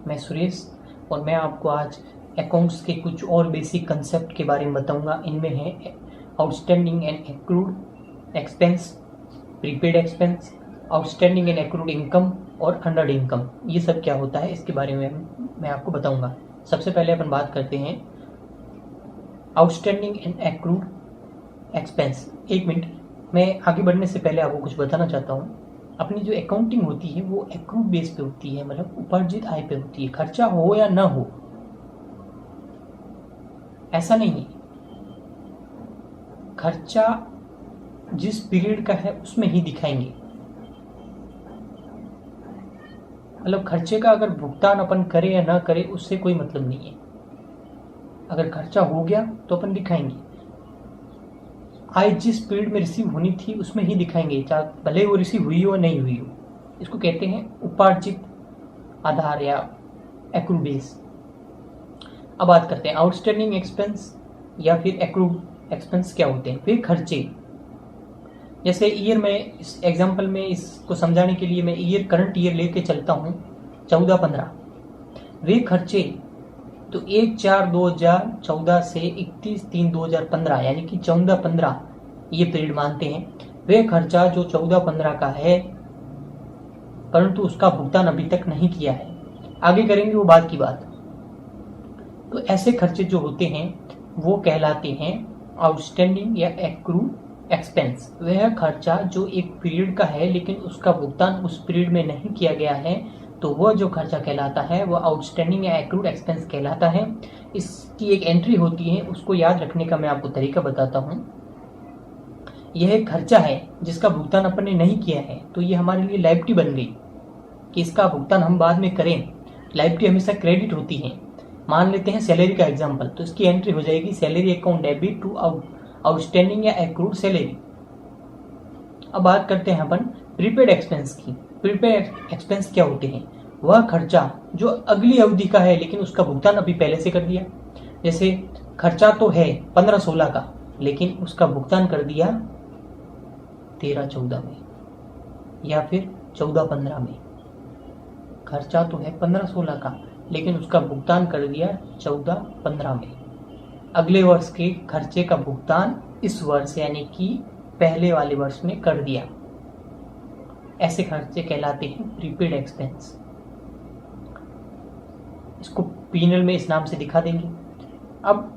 मैं सुरेश और मैं आपको आज अकाउंट्स के कुछ और बेसिक कंसेप्ट के बारे में बताऊंगा। इनमें है outstanding and accrued expense, prepaid expense, outstanding and accrued income और अनअर्न्ड इनकम। ये सब क्या होता है इसके बारे में मैं आपको बताऊंगा। सबसे पहले अपन बात करते हैं आउटस्टैंडिंग एंड एक्रूड एक्सपेंस। एक मिनट, मैं आगे बढ़ने से पहले आपको कुछ बताना चाहता हूँ। अपनी जो अकाउंटिंग होती है वो एक्रूड बेस पे होती है, मतलब उपार्जित आय पे होती है। खर्चा हो या ना हो ऐसा नहीं है, खर्चा जिस पीरियड का है उसमें ही दिखाएंगे। मतलब खर्चे का अगर भुगतान अपन करें या ना करें उससे कोई मतलब नहीं है। अगर खर्चा हो गया तो अपन दिखाएंगे, आय जिस पीरियड में रिसीव होनी थी उसमें ही दिखाएंगे, चाहे भले वो रिसीव हुई हो नहीं हुई हो। इसको कहते हैं उपार्जित आधार या एक्रूड बेस। अब बात करते हैं आउटस्टैंडिंग एक्सपेंस या फिर एक्रूड एक्सपेंस क्या होते हैं। वे खर्चे, जैसे ईयर में इस एग्जांपल में इसको समझाने के लिए मैं ईयर करंट ईयर लेके चलता हूँ 14-15। वे खर्चे तो 1/4/2014 से 31/3/2015 यानी कि 14-15 ये पीरियड मानते हैं। वे खर्चा जो 14-15 का है परंतु उसका भुगतान अभी तक नहीं किया है, आगे करेंगे वो बात की बात। तो ऐसे खर्चे जो होते हैं वो कहलाते हैं आउटस्टैंडिंग या एक्रूड एक्सपेंस। वह खर्चा जो एक पीरियड का है लेकिन उसका भुगतान उस पीरियड में नहीं किया गया है, तो वह जो खर्चा कहलाता है वह आउटस्टैंडिंग या एक्रूड एक्सपेंस कहलाता है। इसकी एक एंट्री होती है, उसको याद रखने का मैं आपको तरीका बताता हूँ। यह एक खर्चा है जिसका भुगतान अपन ने नहीं किया है, तो ये हमारे लिए लायबिलिटी बन गई कि इसका भुगतान हम बाद में करें। लायबिलिटी हमेशा क्रेडिट होती है। मान लेते हैं सैलरी का एग्जांपल, तो इसकी एंट्री हो जाएगी salary account debit to outstanding या एक्रूड सैलरी। अब बात करते हैं अपन प्रीपेड एक्सपेंस की। प्रीपेड एक्सपेंस क्या होते हैं? वह खर्चा जो अगली अवधि का है लेकिन उसका भुगतान अभी पहले से कर दिया। जैसे खर्चा तो है 15-16 का लेकिन उसका भुगतान कर दिया 13-14 में या फिर 14-15 में। खर्चा तो है 15-16 का लेकिन उसका भुगतान कर दिया 14-15 में। अगले वर्ष के खर्चे का भुगतान इस वर्ष यानी कि पहले वाले वर्ष में कर दिया। ऐसे खर्चे कहलाते हैं प्रीपेड एक्सपेंस। इसको पीनल में इस नाम से दिखा देंगे। अब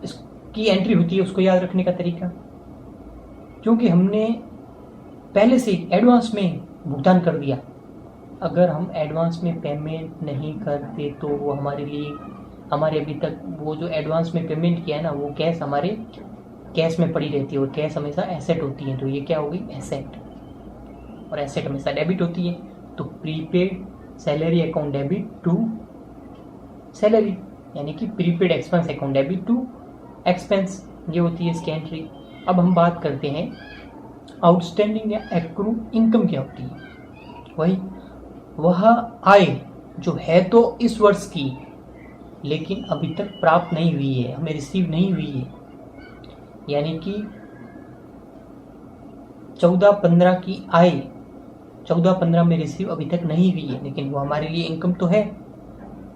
इसकी एंट्री होती है, उसको याद रखने का तरीका, क्योंकि हमने पहले से एडवांस में भुगतान कर दिया। अगर हम एडवांस में पेमेंट नहीं करते तो वो हमारे लिए, हमारे अभी तक वो जो एडवांस में पेमेंट किया है ना, वो कैश हमारे कैश में पड़ी रहती है और कैश हमेशा एसेट होती है। तो ये क्या होगी? एसेट, और एसेट हमेशा डेबिट होती है। तो prepaid salary account debit to salary यानी कि prepaid expense account debit to expense, ये होती है इसकी एंट्री। अब हम बात करते हैं आउटस्टैंडिंग या एक्रूड इनकम क्या होती है। वही वह आय जो है तो इस वर्ष की लेकिन अभी तक प्राप्त नहीं हुई है, हमें रिसीव नहीं हुई है। यानी कि 14-15 की आय 14-15 में रिसीव अभी तक नहीं हुई है, लेकिन वो हमारे लिए इनकम तो है,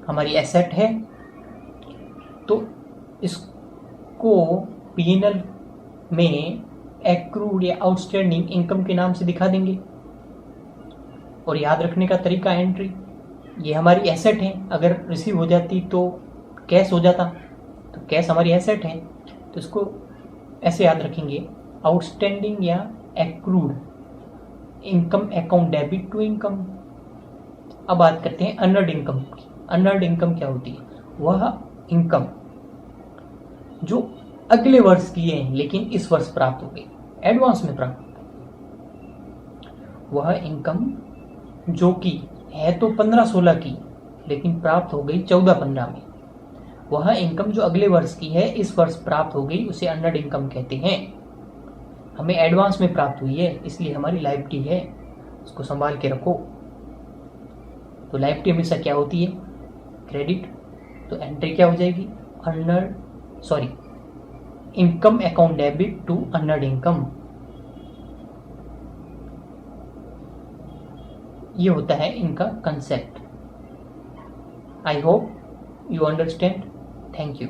हमारी एसेट है। तो इसको पीएनएल में एक्रूड या आउटस्टैंडिंग इनकम के नाम से दिखा देंगे। और याद रखने का तरीका, एंट्री, ये हमारी एसेट है, अगर रिसीव हो जाती तो कैश हो जाता, तो कैश हमारी एसेट है, तो इसको ऐसे याद रखेंगे आउटस्टैंडिंग या accrued income account debit to income. अब बात करते हैं अनअर्न्ड इनकम की। अनअर्न्ड इनकम क्या होती है? वह इनकम जो अगले वर्ष की है लेकिन इस वर्ष प्राप्त हो गई, एडवांस में प्राप्त हो गई। वह इनकम जो कि है तो 15-16 की लेकिन प्राप्त हो गई 14-15 में। वह इनकम जो अगले वर्ष की है इस वर्ष प्राप्त हो गई, उसे अनअर्न्ड इनकम कहते हैं। हमें एडवांस में प्राप्त हुई है इसलिए हमारी लायबिलिटी है, उसको संभाल के रखो। तो लायबिलिटी हमेशा क्या होती है? क्रेडिट। तो एंट्री क्या हो जाएगी? Income account debit to unearned income. ये होता है इनका concept. I hope you understand. Thank you.